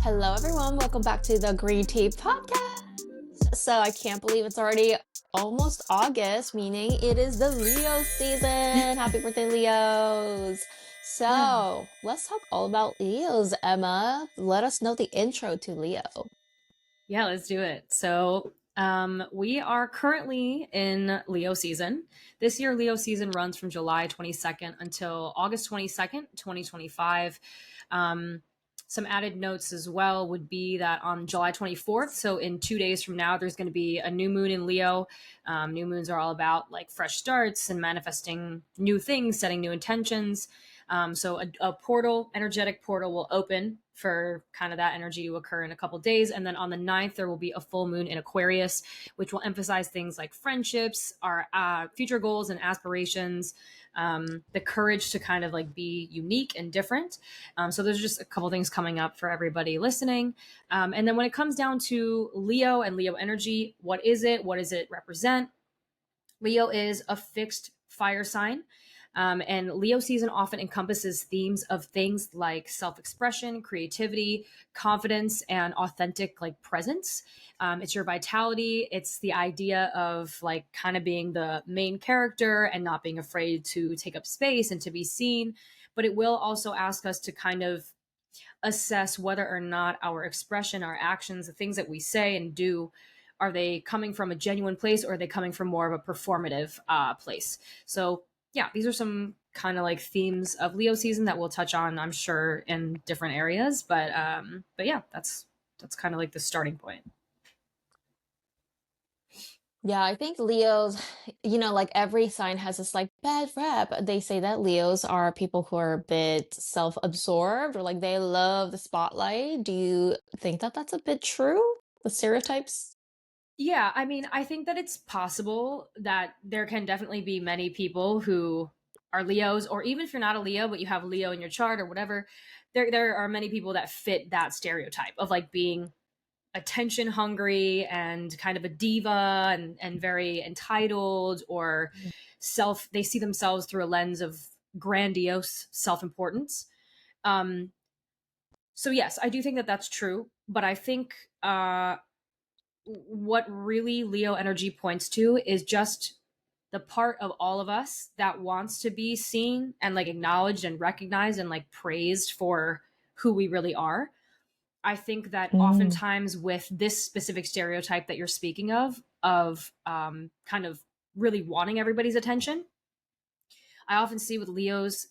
Hello, everyone. Welcome back to the Green Tea Podcast. So, I can't believe it's already almost August, meaning it is the Leo season. Happy birthday, Leos. Yeah. So, let's talk all about Leos, Emma. Let us know the intro to Leo. Yeah, let's do it. We are currently in Leo season. This year, Leo season runs from July 22nd until August 22nd, 2025. Um, some added notes as well would be that on July 24th, so in 2 days from now, there's going to be a new moon in Leo. New moons are all about like fresh starts and manifesting new things, setting new intentions. A portal, energetic portal, will open for kind of that energy to occur in a couple days. And then on the 9th, there will be a full moon in Aquarius, which will emphasize things like friendships, our future goals and aspirations, the courage to kind of like be unique and different. So there's just a couple things coming up for everybody listening. And then when it comes down to Leo and Leo energy, what is it? What does it represent? Leo is a fixed fire sign. And Leo season often encompasses themes of things like self expression, creativity, confidence, and authentic like presence. It's your vitality. It's the idea of like kind of being the main character and not being afraid to take up space and to be seen. But it will also ask us to kind of assess whether or not our expression, our actions, the things that we say and do, are they coming from a genuine place or are they coming from more of a performative place? So yeah, these are some kind of like themes of Leo season that we'll touch on, I'm sure, in different areas. But yeah, that's kind of like the starting point. Yeah, I think Leos, like every sign has this like bad rap. They say that Leos are people who are a bit self-absorbed or like they love the spotlight. Do you think that that's a bit true? The stereotypes? Yeah, I mean, I think that it's possible that there can definitely be many people who are Leos, or even if you're not a Leo, but you have Leo in your chart or whatever, there are many people that fit that stereotype of like being attention hungry and kind of a diva and very entitled or they see themselves through a lens of grandiose self-importance. Um, so yes, I do think that that's true, but I think what really Leo energy points to is just the part of all of us that wants to be seen and like acknowledged and recognized and like praised for who we really are. I think that Mm. oftentimes with this specific stereotype that you're speaking of kind of really wanting everybody's attention, I often see with Leos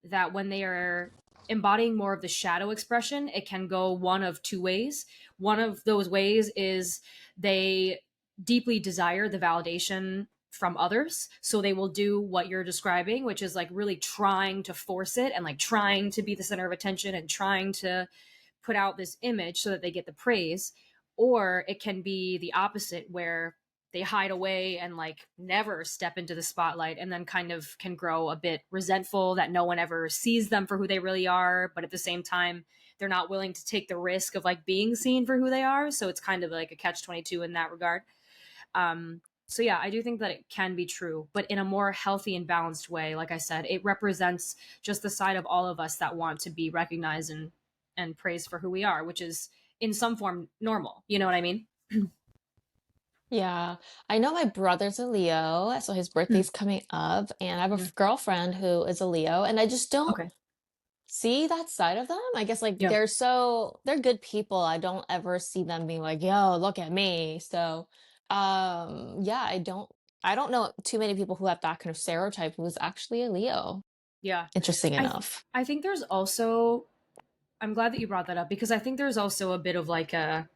that when they are embodying more of the shadow expression, it can go one of two ways. One of those ways is they deeply desire the validation from others. So they will do what you're describing, which is like really trying to force it and like trying to be the center of attention and trying to put out this image so that they get the praise. Or it can be the opposite, where they hide away and like never step into the spotlight and then kind of can grow a bit resentful that no one ever sees them for who they really are, but at the same time they're not willing to take the risk of like being seen for who they are, so it's kind of like a catch 22 in that regard. So yeah, I do think that it can be true, but in a more healthy and balanced way. Like I said, it represents just the side of all of us that want to be recognized and praised for who we are, which is in some form normal, you know what I mean? Yeah, I know my brother's a Leo, so his birthday's coming up, and I have a Yeah. girlfriend who is a Leo, and I just don't Okay. see that side of them. I guess like Yeah. they're good people. I don't ever see them being like, "Yo, look at me." So, yeah, I don't know too many people who have that kind of stereotype who is actually a Leo. Yeah. Interesting I th- enough. I think there's also, I'm glad that you brought that up because I think there's also a bit of like a,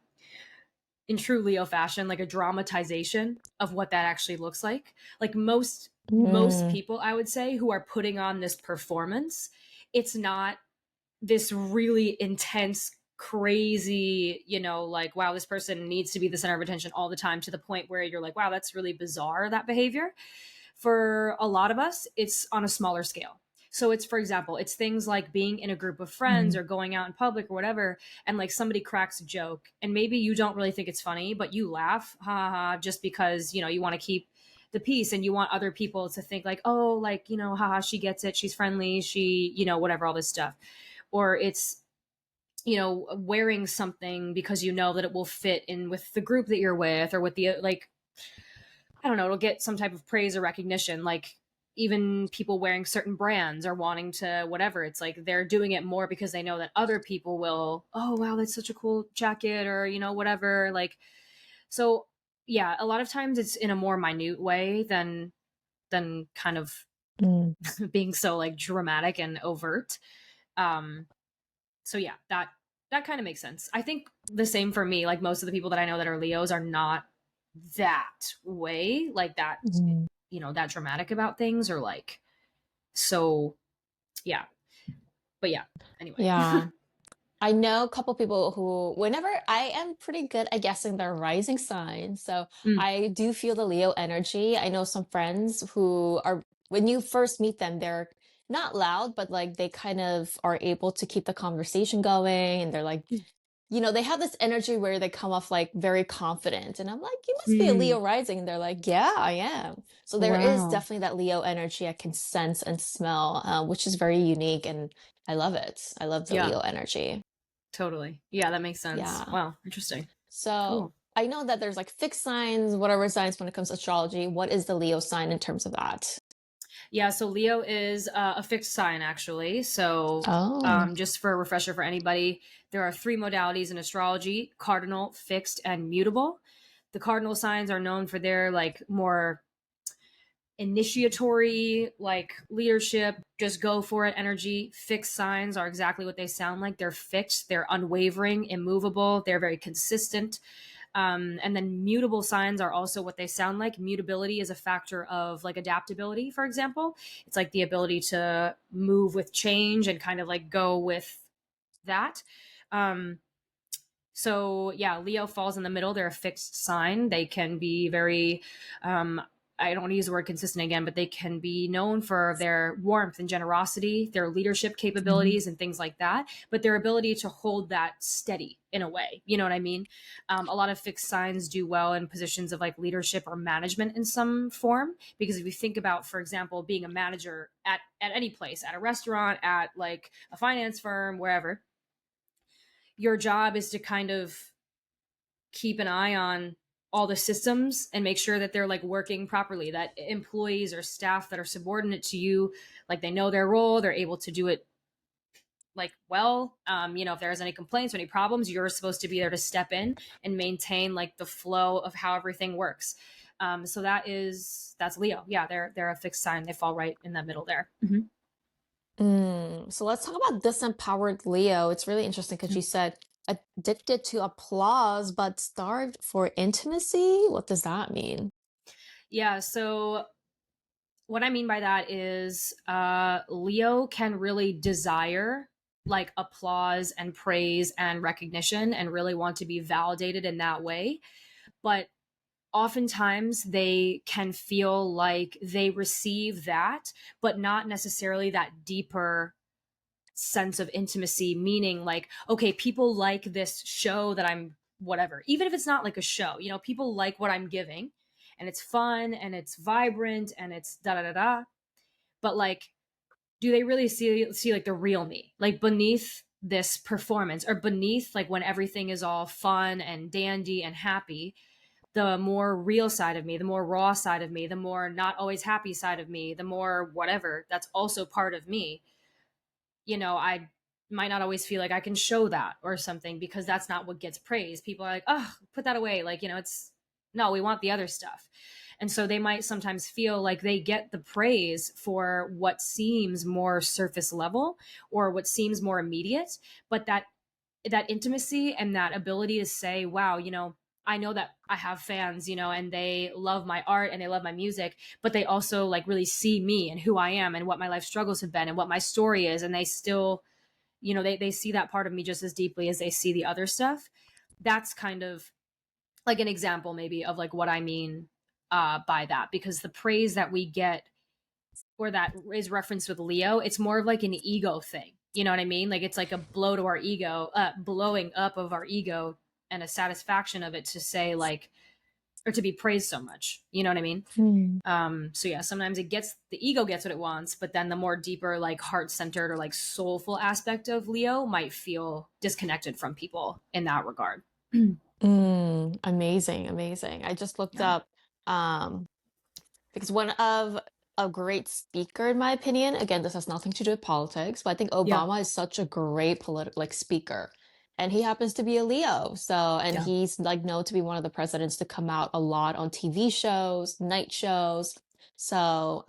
in true Leo fashion, like a dramatization of what that actually looks like. Like most Mm, people, I would say, who are putting on this performance, it's not this really intense, crazy, like, wow, this person needs to be the center of attention all the time, to the point where you're like, wow, that's really bizarre, that behavior. For a lot of us, it's on a smaller scale. So it's, for example, it's things like being in a group of friends mm, or going out in public or whatever, and like somebody cracks a joke, and maybe you don't really think it's funny, but you laugh, ha ha, ha, just because you want to keep the peace and you want other people to think like, oh, like haha, she gets it, she's friendly, she whatever, all this stuff. Or it's wearing something because you know that it will fit in with the group that you're with, or with the like, I don't know, it'll get some type of praise or recognition. Like, even people wearing certain brands or wanting to whatever, it's like they're doing it more because they know that other people will, oh wow, that's such a cool jacket, or whatever. Like, so yeah, a lot of times it's in a more minute way than kind of Mm, being so like dramatic and overt. Um, so yeah, that kind of makes sense. I think the same for me. Like, most of the people that I know that are Leos are not that way, like that, mm. that dramatic about things, or like, so yeah. But yeah, anyway. Yeah. I know a couple people who, whenever I am pretty good at guessing their rising sign, so Mm, I do feel the Leo energy. I know some friends who are, when you first meet them, they're not loud, but like they kind of are able to keep the conversation going, and they're like, they have this energy where they come off like very confident. And I'm like, you must be a mm, Leo rising. And they're like, yeah, I am. So there is wow. definitely that Leo energy I can sense and smell, which is very unique. And I love it. I love the Yeah, Leo energy. totally. Yeah, that makes sense. Yeah. Wow, interesting. So Cool. I know that there's like fixed signs, whatever signs when it comes to astrology. What is the Leo sign in terms of that? Yeah, so Leo is a fixed sign, actually. So, Oh. just for a refresher for anybody, there are three modalities in astrology: cardinal, fixed, and mutable. The cardinal signs are known for their like more initiatory, like leadership, just go for it energy. Fixed signs are exactly what they sound like. They're fixed, they're unwavering, immovable, they're very consistent. And then mutable signs are also what they sound like. Mutability is a factor of like adaptability, for example. It's like the ability to move with change and kind of like go with that. Um, so yeah, Leo falls in the middle. They're a fixed sign. They can be very, I don't want to use the word consistent again, but they can be known for their warmth and generosity, their leadership Mhm. capabilities, and things like that. But their ability to hold that steady in a way, you know what I mean? A lot of fixed signs do well in positions of like leadership or management in some form. Because if you think about, for example, being a manager at any place, at a restaurant, at like a finance firm, wherever, your job is to kind of keep an eye on all the systems and make sure that they're like working properly, that employees or staff that are subordinate to you, like they know their role, they're able to do it like well. If there's any complaints or any problems, you're supposed to be there to step in and maintain like the flow of how everything works. So that's Leo. Yeah, they're a fixed sign. They fall right in that middle there. Mhm. So let's talk about disempowered Leo. It's really interesting because you said addicted to applause but starved for intimacy. What does that mean? Yeah, so what I mean by that is Leo can really desire like applause and praise and recognition and really want to be validated in that way. But oftentimes they can feel like they receive that, but not necessarily that deeper sense of intimacy, meaning like, okay, people like this show that I'm whatever, even if it's not like a show, people like what I'm giving, and it's fun and it's vibrant and it's da da da da. But like, do they really see like the real me, like beneath this performance, or beneath like when everything is all fun and dandy and happy, the more real side of me, the more raw side of me, the more not always happy side of me, the more whatever that's also part of me, I might not always feel like I can show that or something, because that's not what gets praised. People are like, oh, put that away. Like, it's no, we want the other stuff. And so they might sometimes feel like they get the praise for what seems more surface level or what seems more immediate, but that intimacy and that ability to say, wow, I know that I have fans, and they love my art and they love my music, but they also like really see me and who I am and what my life struggles have been and what my story is. And they still, they see that part of me just as deeply as they see the other stuff. That's kind of like an example maybe of like what I mean by that, because the praise that we get, or that is referenced with Leo, it's more of like an ego thing. You know what I mean? Like, it's like a blow to our ego, blowing up of our ego, and a satisfaction of it to say like, or to be praised so much. You know what I mean? Mm. So yeah, sometimes the ego gets what it wants, but then the more deeper, like heart centered or like soulful aspect of Leo might feel disconnected from people in that regard. Amazing, amazing. I just looked Yeah. up um because one of a great speaker, in my opinion, again, this has nothing to do with politics, but I think Yeah. Obama is such a great political like speaker. And he happens to be a Leo. So, and Yeah. he's like known to be one of the presidents to come out a lot on TV shows, night shows. So,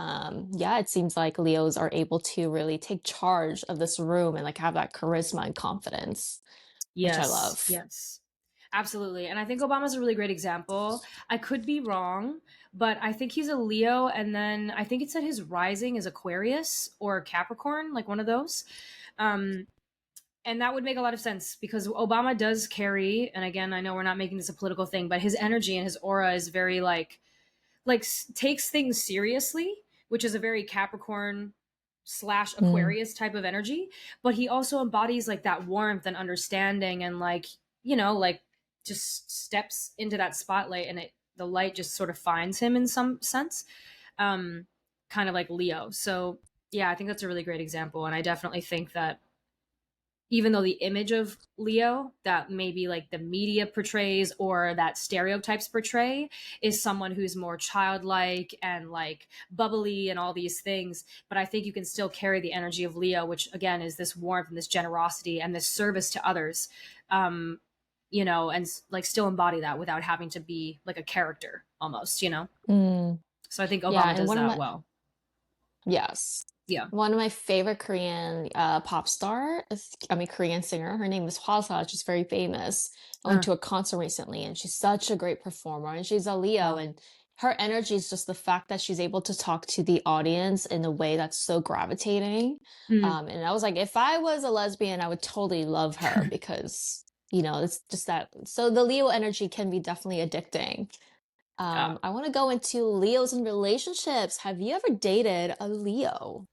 yeah, it seems like Leos are able to really take charge of this room and like have that charisma and confidence, which I Yes. love. Yes. Absolutely. And I think Obama's a really great example. I could be wrong, but I think he's a Leo. And then I think it said his rising is Aquarius or Capricorn, like one of those. Um, and that would make a lot of sense because Obama does carry, and again, I know we're not making this a political thing, but his energy and his aura is very like takes things seriously, which is a very Capricorn slash Mm, Aquarius type of energy. But he also embodies like that warmth and understanding and like, like just steps into that spotlight and the light just sort of finds him in some sense. Um, Kind of like Leo. So yeah, I think that's a really great example. And I definitely think that even though the image of Leo that maybe like the media portrays or that stereotypes portray is someone who's more childlike and like bubbly and all these things, but I think you can still carry the energy of Leo, which again is this warmth and this generosity and this service to others, um, and like still embody that without having to be like a character almost. mm. So I think Yeah, Obama and does one of that my well. yes. Yeah. One of my favorite Korean pop star, I mean Korean singer. Her name is Hwasa. She's very famous. I went Uh, to a concert recently and she's such a great performer and she's a Leo wow. and her energy is just the fact that she's able to talk to the audience in a way that's so gravitating. Mm. And I was like, if I was a lesbian, I would totally love her because, it's just that. So the Leo energy can be definitely addicting. uh, I want to go into Leos in relationships. Have you ever dated a Leo?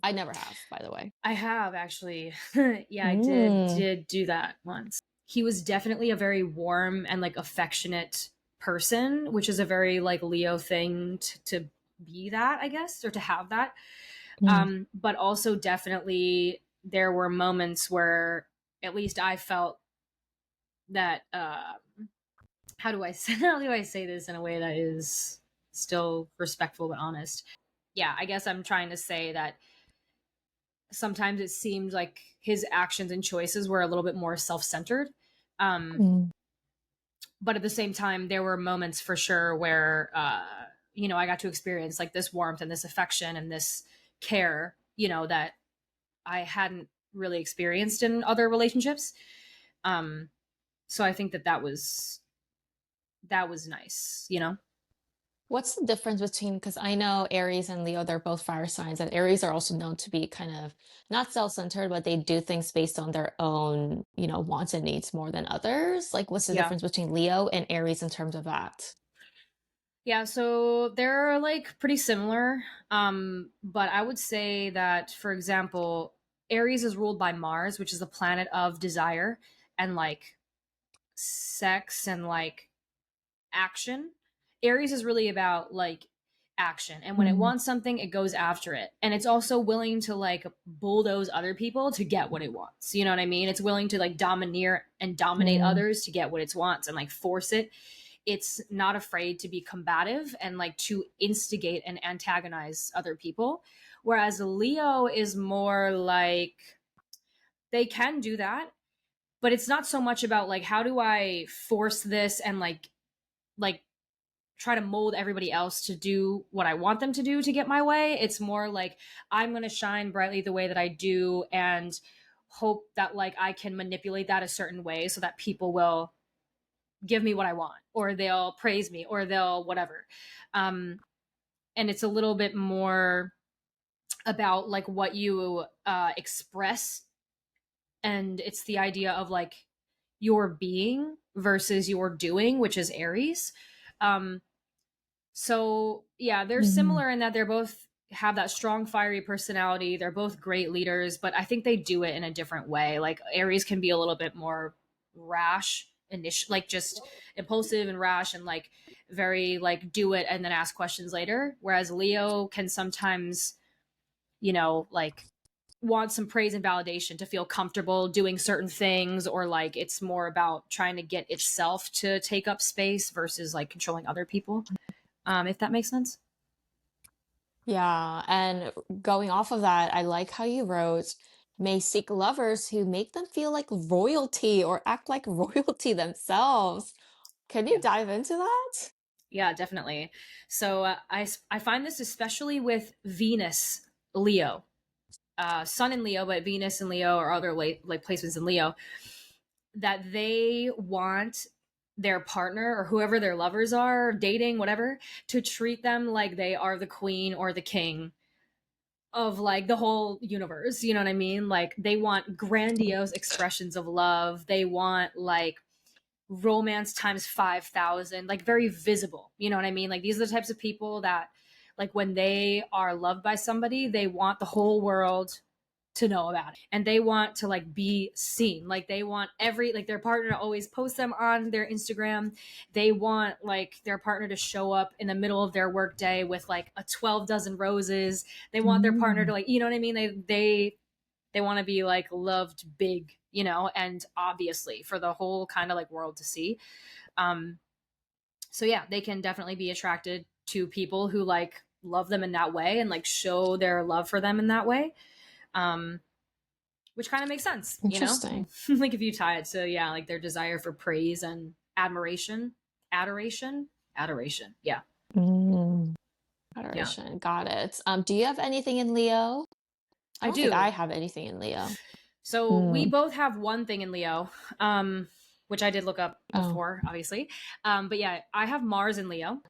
I never have, by the way. I have actually. Yeah, I did Mm, did do that once. He was definitely a very warm and like affectionate person, which is a very like Leo thing to be that, I guess, or to have that. mm, But also definitely there were moments where at least I felt that how do I say how do I say this in a way that is still respectful but honest? Yeah, I guess I'm trying to say that sometimes it seemed like his actions and choices were a little bit more self-centered, um, mm, but at the same time there were moments for sure where I got to experience like this warmth and this affection and this care, that I hadn't really experienced in other relationships. Um, so I think that was nice. What's the difference between, because I know Aries and Leo, they're both fire signs, and Aries are also known to be kind of not self-centered, but they do things based on their own, wants and needs more than others. Like, what's the Yeah. difference between Leo and Aries in terms of that? Yeah, so they're like pretty similar. But I would say that, for example, Aries is ruled by Mars, which is the planet of desire and like sex and like action. Aries is really about like action. And when it Mm, wants something, it goes after it. And it's also willing to like bulldoze other people to get what it wants. You know what I mean? It's willing to like domineer and dominate mm, others to get what it wants and like force it. It's not afraid to be combative and like to instigate and antagonize other people. Whereas Leo is more like they can do that, but it's not so much about like how do I force this and like try to mold everybody else to do what I want them to do to get my way. It's more like I'm going to shine brightly the way that I do and hope that like I can manipulate that a certain way so that people will give me what I want or they'll praise me or they'll whatever. Um and it's a little bit more about like what you express, and it's the idea of like your being versus your doing, which is Aries. Um So yeah, they're mm. similar in that they're both have that strong fiery personality. They're both great leaders, but I think they do it in a different way. Like Aries can be a little bit more rash, initial, like just impulsive and rash and like very like do it and then ask questions later. Whereas Leo can sometimes, like want some praise and validation to feel comfortable doing certain things, or like it's more about trying to get itself to take up space versus like controlling other people. If that makes sense. Yeah, and going off of that, I like how you wrote, may seek lovers who make them feel like royalty or act like royalty themselves. Can you Yeah. dive into that? Yeah, definitely. So I find this especially with Venus Leo, Sun in Leo, but Venus in Leo or other like placements in Leo, that they want their partner or whoever their lovers are, dating, whatever, to treat them like they are the queen or the king of like the whole universe. You know what I mean? Like they want grandiose expressions of love. They want like romance times 5,000, like very visible. You know what I mean? Like these are the types of people that, like, when they are loved by somebody, they want the whole world to know about it, and they want to like be seen. Like they want every, like their partner to always post them on their Instagram. They want like their partner to show up in the middle of their work day with like a 12 dozen roses. They want their partner to Mm. like, you know what I mean? They want to be like loved big, and obviously for the whole kind of like world to see. um so yeah, they can definitely be attracted to people who like love them in that way and like show their love for them in that way. um which kind of makes sense, Interesting. like if you tie it to, yeah, like their desire for praise and admiration, adoration. Yeah. Mm. Yeah, Adoration. Got it. Do you have anything in Leo? I I don't think I do. have anything in Leo. So we Mm. both have one thing in Leo, which I did look up Oh. before, obviously. But yeah, I have Mars in Leo,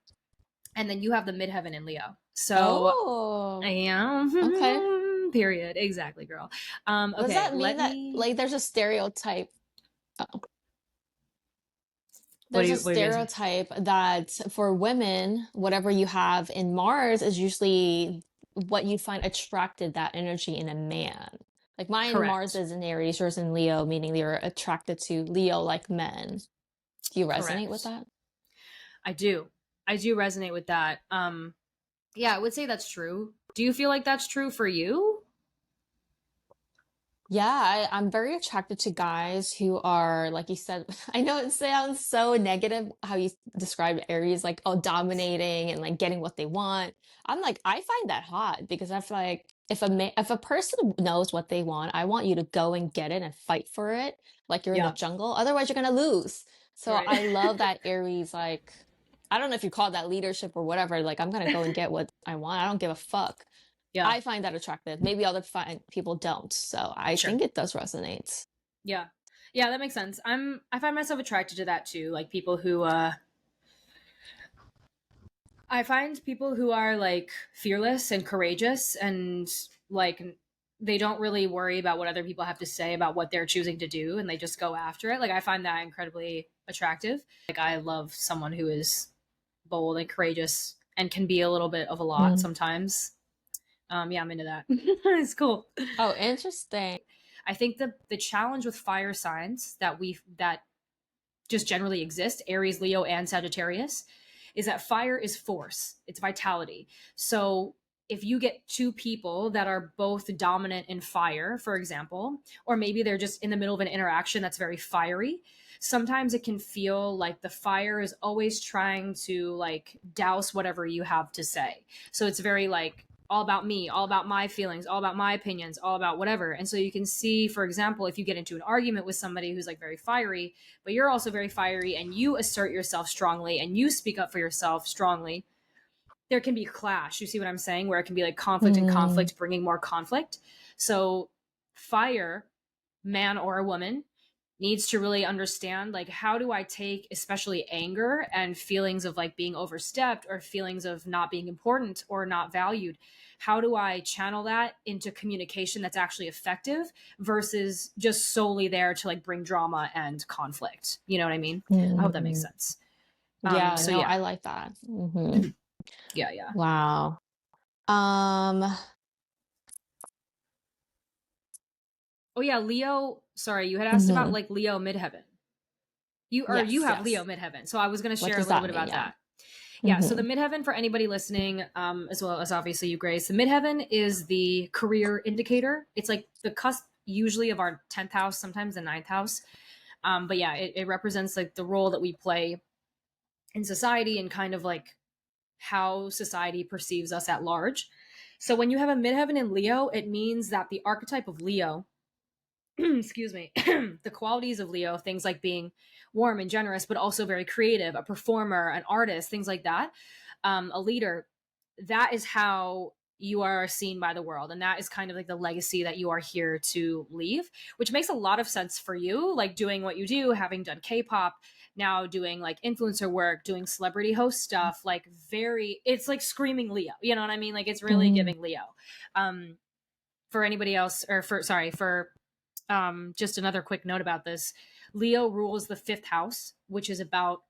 and then you have the midheaven in Leo. So Oh. yeah, Okay. period, exactly, girl. Does Okay, that mean let that me. like there's a stereotype? What do There's a you What are you gonna say? stereotype that for women, whatever you have in Mars is usually what you find attracted that energy in a man. Like mine, Mars Correct. is in Aries, yours in Leo, meaning you're attracted to Leo-like men. Do you resonate with Correct. that? I do. I do resonate with that. Yeah, I would say that's true. Do you feel like that's true for you? Yeah, I'm very attracted to guys who are, like you said, I know it sounds so negative how you describe Aries, like, oh, dominating and like getting what they want. I'm like, I find that hot because I feel like if a person knows what they want, I want you to go and get it and fight for it, like you're in the Yeah. jungle. Otherwise, you're gonna lose. So Right. I love that Aries, like, I don't know if you call that leadership or whatever. Like, I'm gonna go and get what I want. I don't give a fuck. Yeah. I find that attractive. Maybe other people don't. So I Sure. think it does resonate. Yeah. Yeah, that makes sense. I find myself attracted to that too. Like people who I find people who are like fearless and courageous and like they don't really worry about what other people have to say about what they're choosing to do, and they just go after it. Like I find that incredibly attractive. Like I love someone who is bold and courageous and can be a little bit of a lot Mm. sometimes. Yeah, I'm into that. It's cool. Oh, interesting. I think the challenge with fire signs that just generally exist, Aries, Leo, and Sagittarius, is that fire is force, it's vitality. So if you get two people that are both dominant in fire, for example, or maybe they're just in the middle of an interaction that's very fiery, sometimes it can feel like the fire is always trying to like douse whatever you have to say. So it's very like all about me, all about my feelings, all about my opinions, all about whatever. And so you can see, for example, if you get into an argument with somebody who's like very fiery, but you're also very fiery and you assert yourself strongly and you speak up for yourself strongly, there can be a clash. You see what I'm saying? Where it can be like conflict and Mm. conflict bringing more conflict. So fire, man or a woman, needs to really understand like how do I take especially anger and feelings of like being overstepped or feelings of not being important or not valued, how do I channel that into communication that's actually effective versus just solely there to like bring drama and conflict. You know what I mean? I hope that makes Mm. sense. Yeah, So no, yeah. I like that. Yeah, yeah. Wow. Um, Oh yeah, Leo, sorry, you had asked about mhm. like Leo midheaven. You Yes, have Leo yes. midheaven. So I was going to What share a does little that bit mean? about Yeah. that. Yeah, so the Hmm. midheaven, for anybody listening, as well as obviously you, Grace, the midheaven is the career indicator. It's like the cusp usually of our 10th house, sometimes the ninth house. But yeah, it represents like the role that we play in society and kind of like how society perceives us at large. So when you have a midheaven in Leo, it means that the archetype of Leo, excuse me, the qualities of Leo, things like being warm and generous, but also very creative, a performer, an artist, things like that, a leader, that is how you are seen by the world. And that is kind of like the legacy that you are here to leave, which makes a lot of sense for you, like doing what you do, having done K-pop, now doing like influencer work, doing celebrity host stuff, like very, it's like screaming Leo. You know what I mean? Like it's really Mm. giving Leo. For anybody else, or for, sorry, for just another quick note about this. Leo rules the fifth house, which is about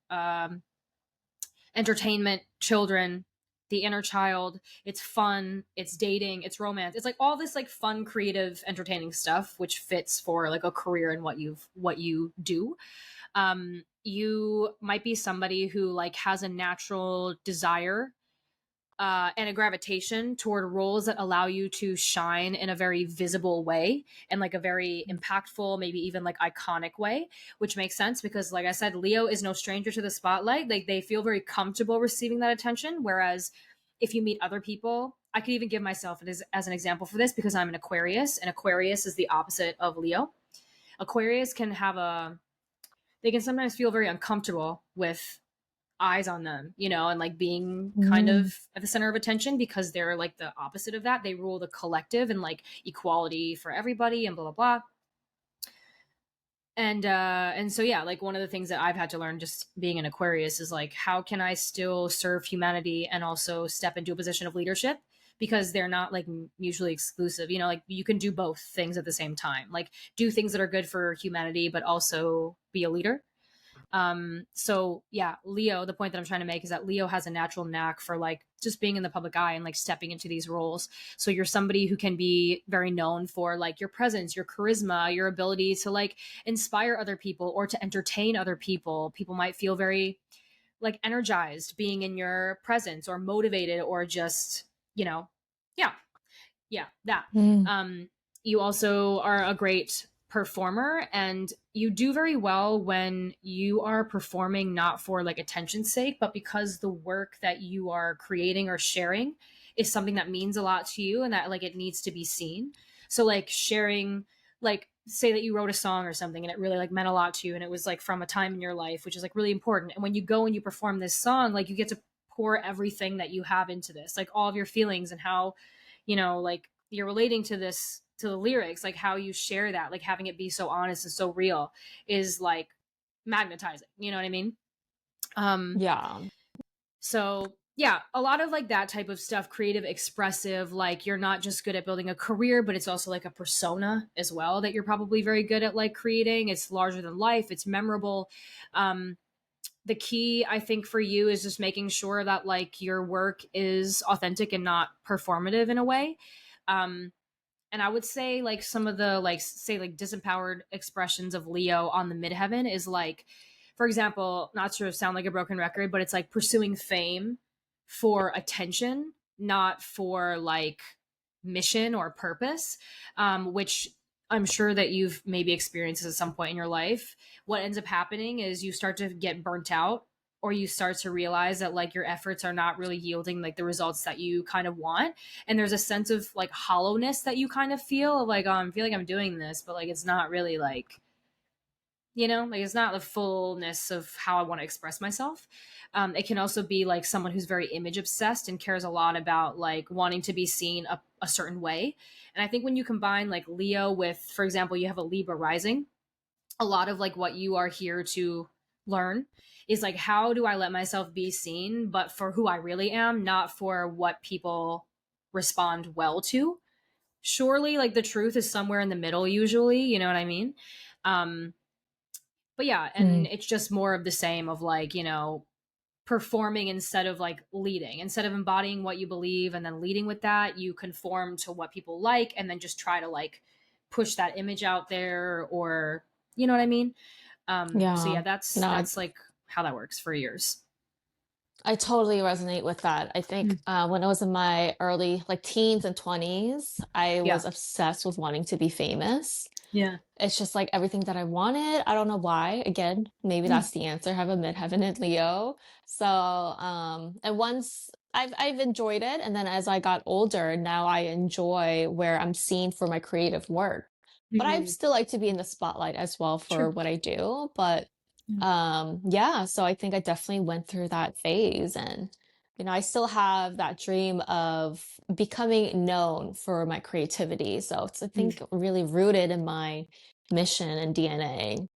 entertainment, children, the inner child. It's fun, it's dating, it's romance. It's like all this like fun, creative, entertaining stuff, which fits for like a career and what you do. You might be somebody who like has a natural desire and a gravitation toward roles that allow you to shine in a very visible way and like a very impactful, maybe even like iconic way, which makes sense because, like I said, Leo is no stranger to the spotlight. Like they feel very comfortable receiving that attention. Whereas if you meet other people, I could even give myself as an example for this because I'm an Aquarius, and Aquarius is the opposite of Leo. Aquarius can have they can sometimes feel very uncomfortable with eyes on them, and like being kind Mm. of at the center of attention because they're like the opposite of that. They rule the collective and like equality for everybody and blah blah blah. And so yeah, like one of the things that I've had to learn just being an Aquarius is like how can I still serve humanity and also step into a position of leadership, because they're not like mutually exclusive. Like you can do both things at the same time, like do things that are good for humanity but also be a leader. So yeah, Leo, the point that I'm trying to make is that Leo has a natural knack for like just being in the public eye and like stepping into these roles. So you're somebody who can be very known for like your presence, your charisma, your ability to like inspire other people or to entertain other people. People might feel very like energized being in your presence or motivated or just, yeah, yeah, that. Mm. um you also are a great performer, and you do very well when you are performing not for like attention's sake, but because the work that you are creating or sharing is something that means a lot to you and that like it needs to be seen. So like sharing, like say that you wrote a song or something and it really like meant a lot to you and it was like from a time in your life which is like really important, and when you go and you perform this song, like you get to pour everything that you have into this, like all of your feelings and how like you're relating to this, to the lyrics, like how you share that, like having it be so honest and so real is like magnetizing, you know what I mean? um Yeah. so yeah, a lot of like that type of stuff, creative, expressive, like you're not just good at building a career, but it's also like a persona as well that you're probably very good at like creating. It's larger than life, it's memorable. The key I think for you is just making sure that like your work is authentic and not performative in a way. um and I would say like some of the like say like disempowered expressions of Leo on the midheaven is like, for example, not to sound like a broken record, but it's like pursuing fame for attention, not for like mission or purpose, which I'm sure that you've maybe experienced at some point in your life. What ends up happening is you start to get burnt out, or you start to realize that like your efforts are not really yielding like the results that you kind of want, and there's a sense of like hollowness that you kind of feel of like, oh, I feel like I'm doing this but like it's not really like, like it's not the fullness of how I want to express myself. It can also be like someone who's very image obsessed and cares a lot about like wanting to be seen a certain way. And I think when you combine like Leo with, for example, you have a Libra rising, a lot of like what you are here to learn is like, how do I let myself be seen but for who I really am, not for what people respond well to. Surely like the truth is somewhere in the middle usually, you know what I mean? um but yeah, and Mm. it's just more of the same of like, performing instead of like leading, instead of embodying what you believe and then leading with that, you conform to what people like and then just try to like push that image out there, or you know what I mean? So Yeah. yeah, that's No, that's like how that works for years. I totally resonate with that. I think Mm. when I was in my early like teens and 20s, I Yeah. was obsessed with wanting to be famous. Yeah. It's just like everything that I wanted. I don't know why. Again, maybe Mm. that's the answer. I have a midheaven in Leo. So, and once I've enjoyed it, and then as I got older, now I enjoy where I'm seen for my creative work. But I Mm. still like to be in the spotlight as well for Sure. what I do. But Mm. yeah, so I think I definitely went through that phase, and I still have that dream of becoming known for my creativity. So it's, I Mm. think, really rooted in my mission and DNA.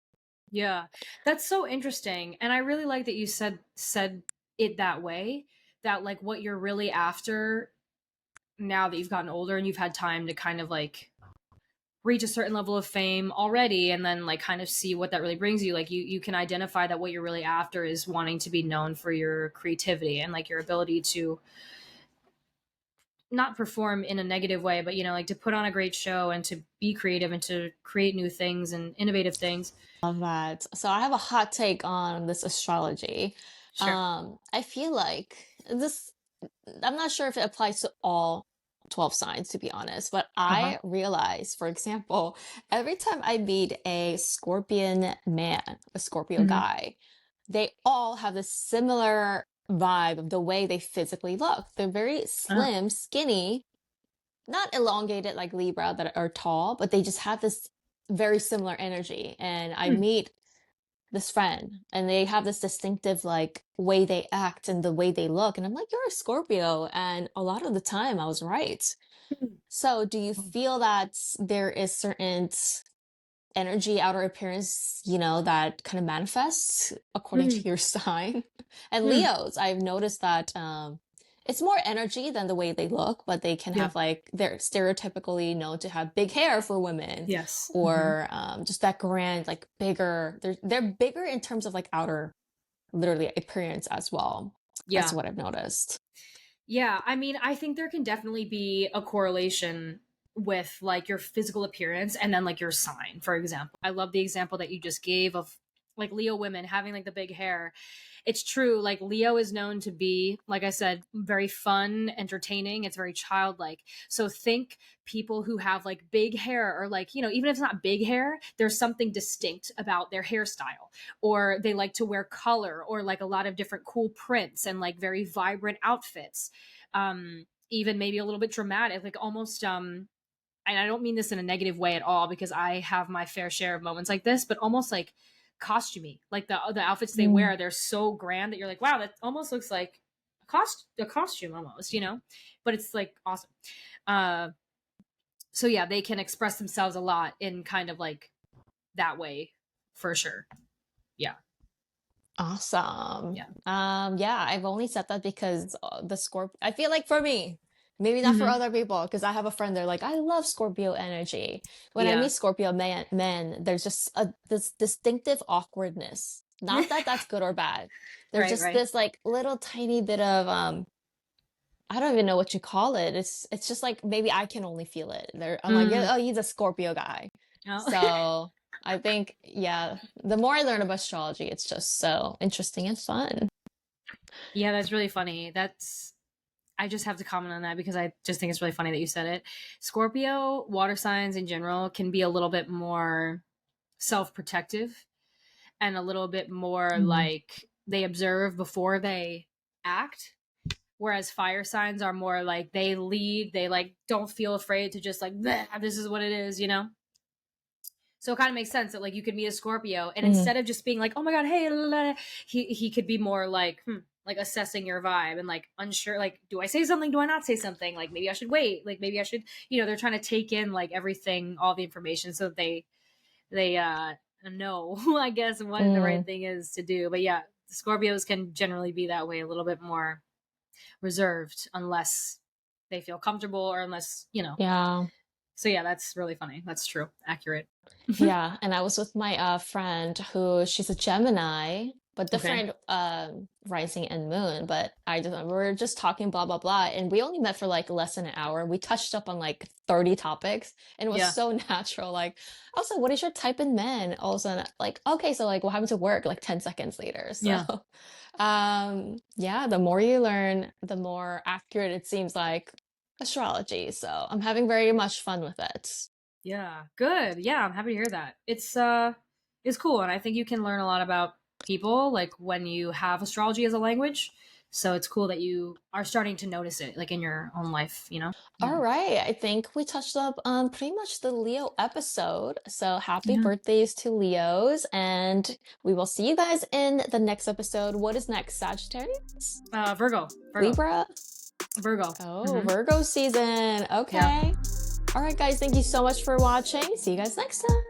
Yeah, that's so interesting, and I really like that you said it that way. That like what you're really after now that you've gotten older and you've had time to kind of like reach a certain level of fame already, and then like kind of see what that really brings you. Like you can identify that what you're really after is wanting to be known for your creativity and like your ability to not perform in a negative way, but like to put on a great show and to be creative and to create new things and innovative things. Love that. So I have a hot take on this astrology. Sure. I feel like this, I'm not sure if it applies to all 12 signs, to be honest, but Uh-huh. I realize, for example, every time I meet a Scorpion man, a Scorpio Hmm. guy, they all have this similar vibe of the way they physically look. They're very Oh. slim, skinny, not elongated like Libra that are tall, but they just have this very similar energy. And I Hmm. meet this friend and they have this distinctive like way they act and the way they look, and I'm like, you're a Scorpio, and a lot of the time I was right. So do you feel that there is certain energy, outer appearance, that kind of manifests according Hmm. to your sign? And Hmm. Leos, I've noticed that it's more energy than the way they look, but they can Yeah. have like, they're stereotypically known to have big hair for women, Yes. Hmm. or just that grand, like bigger. They're bigger in terms of like outer, literally appearance as well. That's Yeah. what I've noticed. Yeah. I mean, I think there can definitely be a correlation with like your physical appearance and then like your sign, for example. I love the example that you just gave of like Leo women having like the big hair. It's true. Like Leo is known to be, like I said, very fun, entertaining. It's very childlike. So think people who have like big hair, or like, even if it's not big hair, there's something distinct about their hairstyle, or they like to wear color or like a lot of different cool prints and like very vibrant outfits. Even maybe a little bit dramatic, like almost and I don't mean this in a negative way at all, because I have my fair share of moments like this, but almost like costumey. Like the outfits they Mm. wear, they're so grand that you're like, wow, that almost looks like a costume almost. But it's like awesome. Uh, so yeah, they can express themselves a lot in kind of like that way, for sure. Yeah, Awesome. yeah. Yeah, I've only said that because the Scorpio, I feel like for me, maybe not for Hmm. other people, because I have a friend, they're like, I love Scorpio energy. When I Yeah. meet Scorpio men, there's just this distinctive awkwardness. Not that that's good or bad. There's Right, just right. this like little tiny bit of I don't even know what you call it. It's just like maybe I can only feel it. I'm like, Mm. yeah, oh, he's a Scorpio guy. Oh. So I think, yeah, the more I learn about astrology, it's just so interesting and fun. Yeah, that's really funny. I just have to comment on that because I just think it's really funny that you said it. Scorpio water signs in general can be a little bit more self-protective and a little bit more Mm. like they observe before they act, whereas fire signs are more like they lead, they like don't feel afraid to just like this is what it is. So it kind of makes sense that like you could meet a Scorpio and Mm. instead of just being like, oh my god, hey, la, la, la, he could be more like, like assessing your vibe and like unsure, like, do I say something? Do I not say something? Like maybe I should wait. Like maybe I should, they're trying to take in like everything, all the information, so that they know, I guess, what the right Mm. thing is to do. But yeah, Scorpios can generally be that way, a little bit more reserved, unless they feel comfortable or unless. Yeah. So yeah, that's really funny. That's true. Accurate. Yeah, and I was with my friend who she's a Gemini, but Okay. different rising and moon. But we were just talking blah blah blah, and we only met for like less than an hour. We touched up on like 30 topics, and it was Yeah. so natural. Like, also, what is your type in men? Also, like, okay, so like, what happened to work? Like 10 seconds later. So Yeah. Yeah, the more you learn, the more accurate it seems like astrology. So I'm having very much fun with it. Yeah, good. Yeah, I'm happy to hear that. It's cool, and I think you can learn a lot about people like when you have astrology as a language. So it's cool that you are starting to notice it like in your own life, you know? All Yeah. right, I think we touched up on pretty much the Leo episode. So happy Yeah. birthdays to Leos, and we will see you guys in the next episode. What is next? Sagittarius? Virgo. Virgo. Libra? Virgo. Oh, Hmm. Virgo season. Yeah. Okay. All right, guys, thank you so much for watching. See you guys next time.